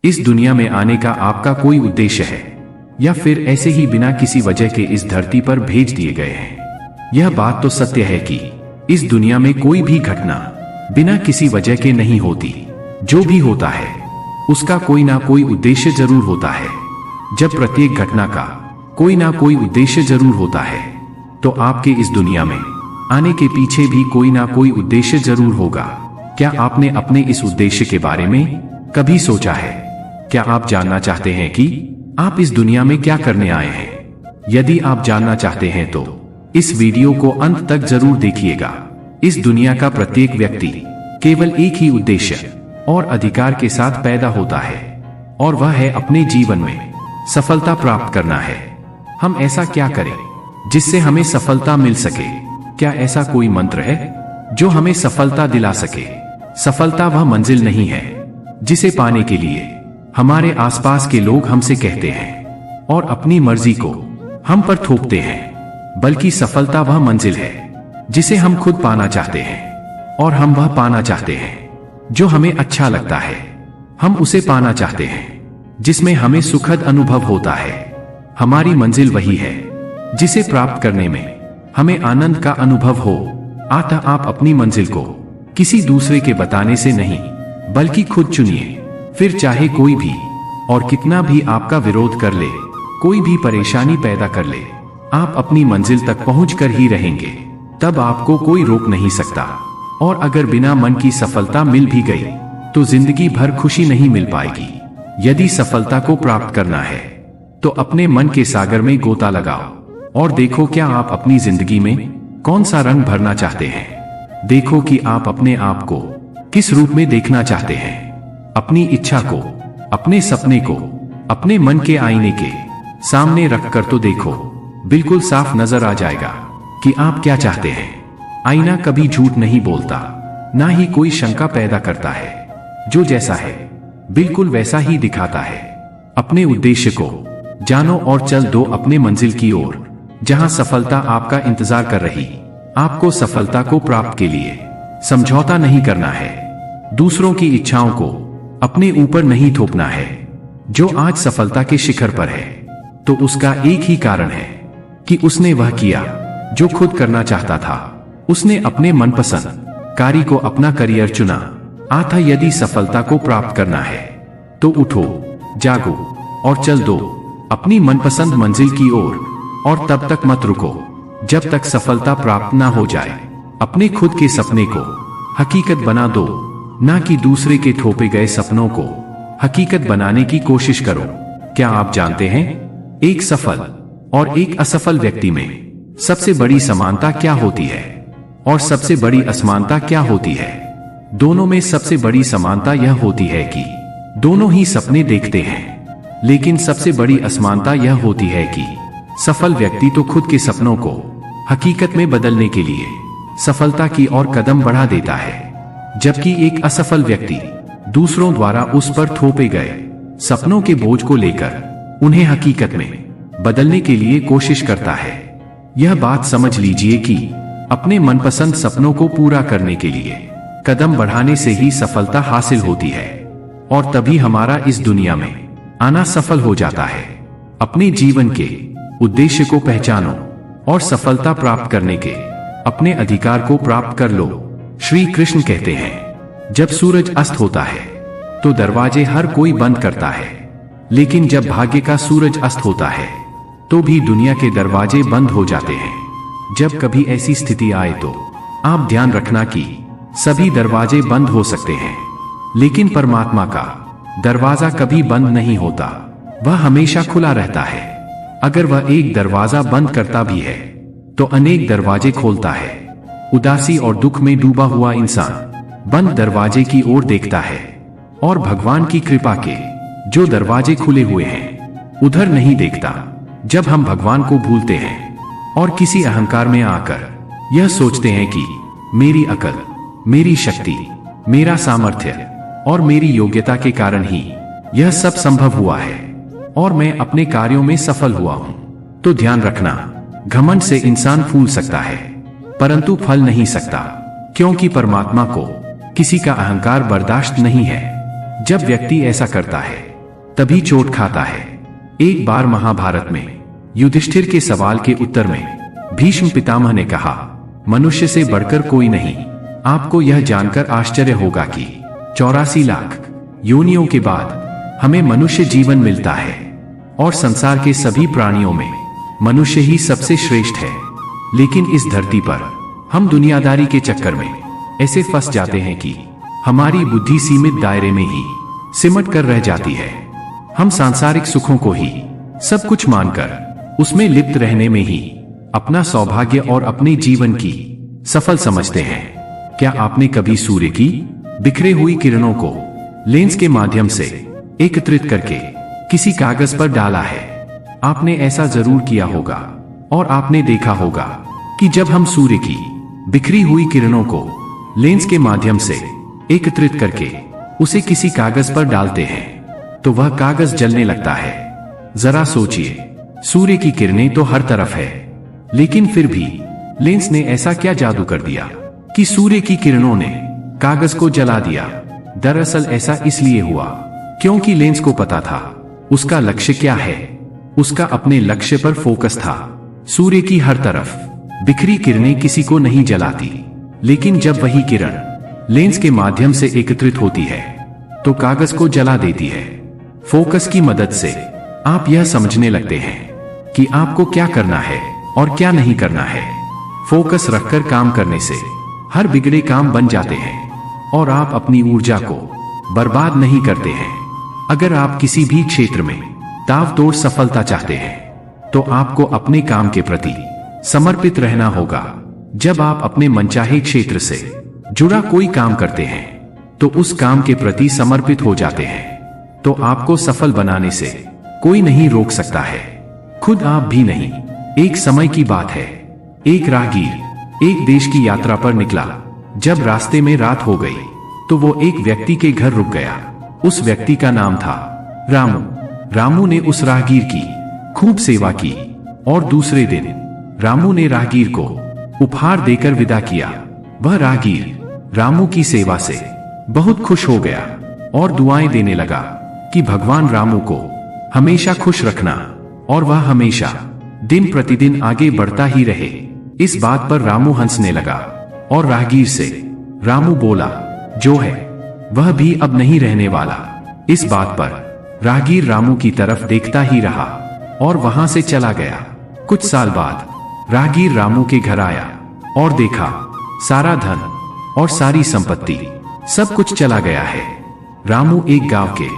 इस दुनिया में आने का आपका कोई उद्देश्य है या फिर ऐसे ही बिना किसी वजह के इस धरती पर भेज दिए गए हैं? यह बात तो सत्य है कि इस दुनिया में कोई भी घटना बिना किसी वजह के नहीं होती। जो भी होता है उसका कोई ना कोई उद्देश्य जरूर होता है। जब प्रत्येक घटना का कोई ना कोई उद्देश्य जरूर होता है तो आपके इस दुनिया में आने के पीछे भी कोई ना कोई उद्देश्य जरूर होगा। क्या आपने अपने इस उद्देश्य के बारे में कभी सोचा है? क्या आप जानना चाहते हैं कि आप इस दुनिया में क्या करने आए हैं? यदि आप जानना चाहते हैं तो इस वीडियो को अंत तक जरूर देखिएगा। इस दुनिया का प्रत्येक व्यक्ति केवल एक ही उद्देश्य और अधिकार के साथ पैदा होता है और वह है अपने जीवन में सफलता प्राप्त करना है। हम ऐसा क्या करें जिससे हमें सफलता मिल सके? क्या ऐसा कोई मंत्र है जो हमें सफलता दिला सके? सफलता वह मंजिल नहीं है जिसे पाने के लिए हमारे आसपास के लोग हमसे कहते हैं और अपनी मर्जी को हम पर थोपते हैं, बल्कि सफलता वह मंजिल है जिसे हम खुद पाना चाहते हैं और हम वह पाना चाहते हैं जो हमें अच्छा लगता है। हम उसे पाना चाहते हैं जिसमें हमें सुखद अनुभव होता है। हमारी मंजिल वही है जिसे प्राप्त करने में हमें आनंद का अनुभव हो। अतः आप अपनी मंजिल को किसी दूसरे के बताने से नहीं बल्कि खुद चुनिए। फिर चाहे कोई भी और कितना भी आपका विरोध कर ले, कोई भी परेशानी पैदा कर ले, आप अपनी मंजिल तक पहुंचकर ही रहेंगे। तब आपको कोई रोक नहीं सकता। और अगर बिना मन की सफलता मिल भी गई तो जिंदगी भर खुशी नहीं मिल पाएगी। यदि सफलता को प्राप्त करना है तो अपने मन के सागर में गोता लगाओ और देखो क्या आप अपनी जिंदगी में कौन सा रंग भरना चाहते हैं। देखो कि आप अपने आप को किस रूप में देखना चाहते हैं। अपनी इच्छा को, अपने सपने को अपने मन के आईने के सामने रखकर तो देखो, बिल्कुल साफ नजर आ जाएगा कि आप क्या चाहते हैं। आईना कभी झूठ नहीं बोलता, ना ही कोई शंका पैदा करता है। जो जैसा है बिल्कुल वैसा ही दिखाता है। अपने उद्देश्य को जानो और चल दो अपने मंजिल की ओर, जहां सफलता आपका इंतजार कर रही। आपको सफलता को प्राप्त के लिए समझौता नहीं करना है, दूसरों की इच्छाओं को अपने ऊपर नहीं थोपना है। जो आज सफलता के शिखर पर है तो उसका एक ही कारण है कि उसने वह किया जो खुद करना चाहता था। उसने अपने मनपसंद कार्य को अपना करियर चुना। अतः यदि सफलता को प्राप्त करना है तो उठो, जागो और चल दो अपनी मनपसंद मंजिल की ओर। और तब तक मत रुको जब तक सफलता प्राप्त ना हो जाए। अपने खुद के सपने को हकीकत बना दो, ना कि दूसरे के थोपे गए सपनों को हकीकत बनाने की कोशिश करो। क्या आप जानते हैं एक सफल और एक असफल व्यक्ति में सबसे बड़ी समानता क्या होती है और सबसे बड़ी असमानता क्या होती है? दोनों में सबसे बड़ी समानता यह होती है कि दोनों ही सपने देखते हैं, लेकिन सबसे बड़ी असमानता यह होती है कि सफल व्यक्ति तो खुद के सपनों को हकीकत में बदलने के लिए सफलता की ओर कदम बढ़ा देता है, जबकि एक असफल व्यक्ति दूसरों द्वारा उस पर थोपे गए सपनों के बोझ को लेकर उन्हें हकीकत में बदलने के लिए कोशिश करता है। यह बात समझ लीजिए कि अपने मनपसंद सपनों को पूरा करने के लिए कदम बढ़ाने से ही सफलता हासिल होती है और तभी हमारा इस दुनिया में आना सफल हो जाता है। अपने जीवन के उद्देश्य को पहचानो और सफलता प्राप्त करने के अपने अधिकार को प्राप्त कर लो। श्री कृष्ण कहते हैं, जब सूरज अस्त होता है तो दरवाजे हर कोई बंद करता है, लेकिन जब भाग्य का सूरज अस्त होता है तो भी दुनिया के दरवाजे बंद हो जाते हैं। जब कभी ऐसी स्थिति आए तो आप ध्यान रखना कि सभी दरवाजे बंद हो सकते हैं, लेकिन परमात्मा का दरवाजा कभी बंद नहीं होता, वह हमेशा खुला रहता है। अगर वह एक दरवाजा बंद करता भी है तो अनेक दरवाजे खोलता है। उदासी और दुख में डूबा हुआ इंसान बंद दरवाजे की ओर देखता है और भगवान की कृपा के जो दरवाजे खुले हुए हैं उधर नहीं देखता। जब हम भगवान को भूलते हैं और किसी अहंकार में आकर यह सोचते हैं कि मेरी अकल, मेरी शक्ति, मेरा सामर्थ्य और मेरी योग्यता के कारण ही यह सब संभव हुआ है और मैं अपने कार्यों में सफल हुआ हूं, तो ध्यान रखना, घमंड से इंसान फूल सकता है परंतु फल नहीं सकता, क्योंकि परमात्मा को किसी का अहंकार बर्दाश्त नहीं है। जब व्यक्ति ऐसा करता है तभी चोट खाता है। एक बार महाभारत में युधिष्ठिर के सवाल के उत्तर में भीष्म पितामह ने कहा, मनुष्य से बढ़कर कोई नहीं। आपको यह जानकर आश्चर्य होगा कि 84 लाख योनियों के बाद हमें मनुष्य जीवन मिलता है और संसार के सभी प्राणियों में मनुष्य ही सबसे श्रेष्ठ है। लेकिन इस धरती पर हम दुनियादारी के चक्कर में ऐसे फंस जाते हैं कि हमारी बुद्धि सीमित दायरे में ही सिमट कर रह जाती है। हम सांसारिक सुखों को ही सब कुछ मानकर उसमें लिप्त रहने में ही अपना सौभाग्य और अपने जीवन की सफल समझते हैं। क्या आपने कभी सूर्य की बिखरे हुई किरणों को लेंस के माध्यम से एकत्रित करके किसी कागज पर डाला है? आपने ऐसा जरूर किया होगा और आपने देखा होगा कि जब हम सूर्य की बिखरी हुई किरणों को लेंस के माध्यम से एकत्रित करके उसे किसी कागज पर डालते हैं तो वह कागज जलने लगता है। जरा सोचिए, सूर्य की किरणें तो हर तरफ है, लेकिन फिर भी लेंस ने ऐसा क्या जादू कर दिया कि सूर्य की किरणों ने कागज को जला दिया? दरअसल ऐसा इसलिए हुआ क्योंकि लेंस को पता था उसका लक्ष्य क्या है। उसका अपने लक्ष्य पर फोकस था। सूर्य की हर तरफ बिखरी किरणें किसी को नहीं जलाती, लेकिन जब वही किरण लेंस के माध्यम से एकत्रित होती है तो कागज को जला देती है। फोकस की मदद से आप यह समझने लगते हैं कि आपको क्या करना है और क्या नहीं करना है। फोकस रखकर काम करने से हर बिगड़े काम बन जाते हैं और आप अपनी ऊर्जा को बर्बाद नहीं करते हैं। अगर आप किसी भी क्षेत्र में ताबड़तोड़ सफलता चाहते हैं तो आपको अपने काम के प्रति समर्पित रहना होगा। जब आप अपने मनचाहे क्षेत्र से जुड़ा कोई काम करते हैं तो उस काम के प्रति समर्पित हो जाते हैं तो आपको सफल बनाने से कोई नहीं रोक सकता है, खुद आप भी नहीं। एक समय की बात है, एक राहगीर एक देश की यात्रा पर निकला। जब रास्ते में रात हो गई तो वो एक व्यक्ति के घर रुक गया। उस व्यक्ति का नाम था रामू। रामू ने उस राहगीर की खूब सेवा की और दूसरे दिन रामू ने राहगीर को उपहार देकर विदा किया। वह राहगीर रामू की सेवा से बहुत खुश हो गया और दुआएं देने लगा कि भगवान रामू को हमेशा खुश रखना और वह हमेशा दिन प्रतिदिन आगे बढ़ता ही रहे। इस बात पर रामू हंसने लगा और राहगीर से रामू बोला, जो है वह भी अब नहीं रहने वाला। इस बात पर राहगीर रामू की तरफ देखता ही रहा और वहां से चला गया। कुछ साल बाद राहगीर रामू के घर आया और देखा सारा धन और सारी संपत्ति सब कुछ चला गया है। रामू एक गांव के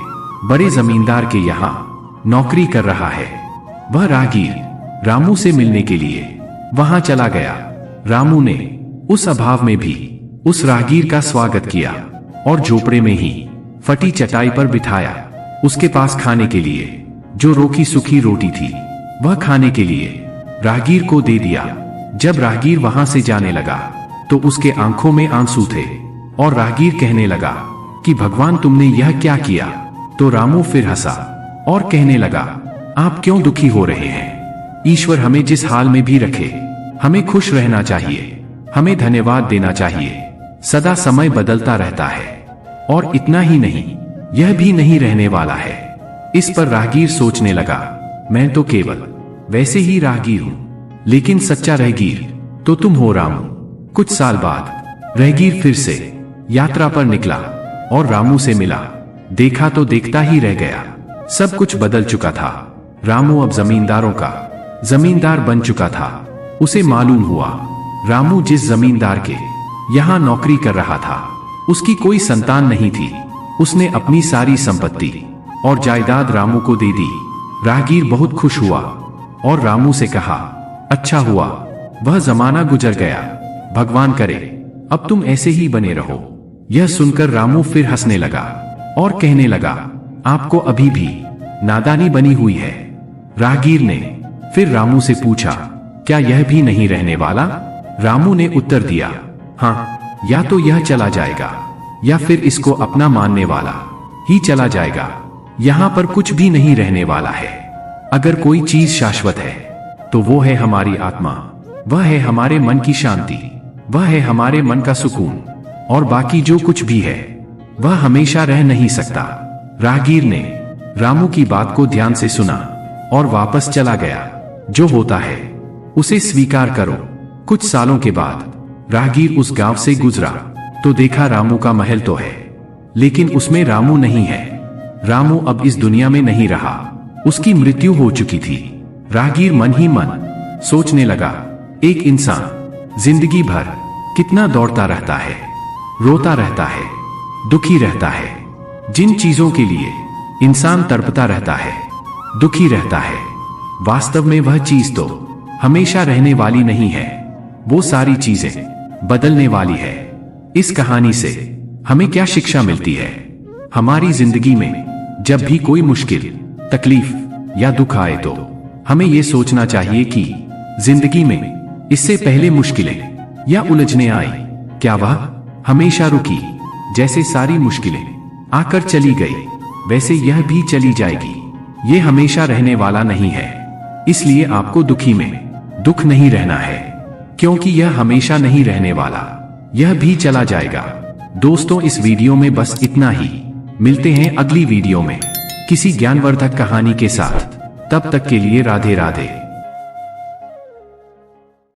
बड़े जमींदार के यहाँ नौकरी कर रहा है। वह राहगीर रामू से मिलने के लिए वहां चला गया। रामू ने उस अभाव में भी उस राहगीर का स्वागत किया और झोपड़े में ही फटी चटाई पर बिठाया। उसके पास खाने के लिए जो रोकी सूखी रोटी थी वह खाने के लिए राहगीर को दे दिया। जब राहगीर वहां से जाने लगा तो उसके आंखों में आंसू थे और राहगीर कहने लगा कि भगवान तुमने यह क्या किया? तो रामू फिर हंसा और कहने लगा, आप क्यों दुखी हो रहे हैं? ईश्वर हमें जिस हाल में भी रखे हमें खुश रहना चाहिए, हमें धन्यवाद देना चाहिए। सदा समय बदलता रहता है और इतना ही नहीं, यह भी नहीं रहने वाला है। इस पर राहगीर सोचने लगा, मैं तो केवल वैसे ही राहगीर हूं, लेकिन सच्चा राहगीर तो तुम हो रामू। कुछ साल बाद राहगीर फिर से यात्रा पर निकला और रामू से मिला। देखा तो देखता ही रह गया, सब कुछ बदल चुका था। रामू अब जमींदारों का जमींदार बन चुका था। उसे मालूम हुआ रामू जिस जमींदार के यहाँ नौकरी कर रहा था उसकी कोई संतान नहीं थी। उसने अपनी सारी संपत्ति और जायदाद रामू को दे दी। राहगीर बहुत खुश हुआ और रामू से कहा, अच्छा हुआ वह जमाना गुजर गया, भगवान करे अब तुम ऐसे ही बने रहो। यह सुनकर रामू फिर हंसने लगा और कहने लगा, आपको अभी भी नादानी बनी हुई है। राहगीर ने फिर रामू से पूछा, क्या यह भी नहीं रहने वाला? रामू ने उत्तर दिया, हाँ, या तो यह चला जाएगा या फिर इसको अपना मानने वाला ही चला जाएगा। यहां पर कुछ भी नहीं रहने वाला है। अगर कोई चीज शाश्वत है तो वो है हमारी आत्मा, वह है हमारे मन की शांति, वह है हमारे मन का सुकून, और बाकी जो कुछ भी है वह हमेशा रह नहीं सकता। राहगीर ने रामू की बात को ध्यान से सुना और वापस चला गया। जो होता है उसे स्वीकार करो। कुछ सालों के बाद राहगीर उस गांव से गुजरा तो देखा रामू का महल तो है, लेकिन उसमें रामू नहीं है। रामू अब इस दुनिया में नहीं रहा, उसकी मृत्यु हो चुकी थी। राहगीर मन ही मन सोचने लगा, एक इंसान जिंदगी भर कितना दौड़ता रहता है, रोता रहता है, दुखी रहता है। जिन चीजों के लिए इंसान तड़पता रहता है, दुखी रहता है, वास्तव में वह चीज तो हमेशा रहने वाली नहीं है। वो सारी चीजें बदलने वाली है। इस कहानी से हमें क्या शिक्षा मिलती है? हमारी जिंदगी में जब भी कोई मुश्किल, तकलीफ या दुख आए तो हमें यह सोचना चाहिए कि जिंदगी में इससे पहले मुश्किलें या उलझने आई, क्या वह हमेशा रुकी? जैसे सारी मुश्किलें आकर चली गई, वैसे यह भी चली जाएगी। ये हमेशा रहने वाला नहीं है। इसलिए आपको दुखी में दुख नहीं रहना है, क्योंकि यह हमेशा नहीं रहने वाला, यह भी चला जाएगा। दोस्तों, इस वीडियो में बस इतना ही। मिलते हैं अगली वीडियो में किसी ज्ञानवर्धक कहानी के साथ। तब तक के लिए राधे राधे।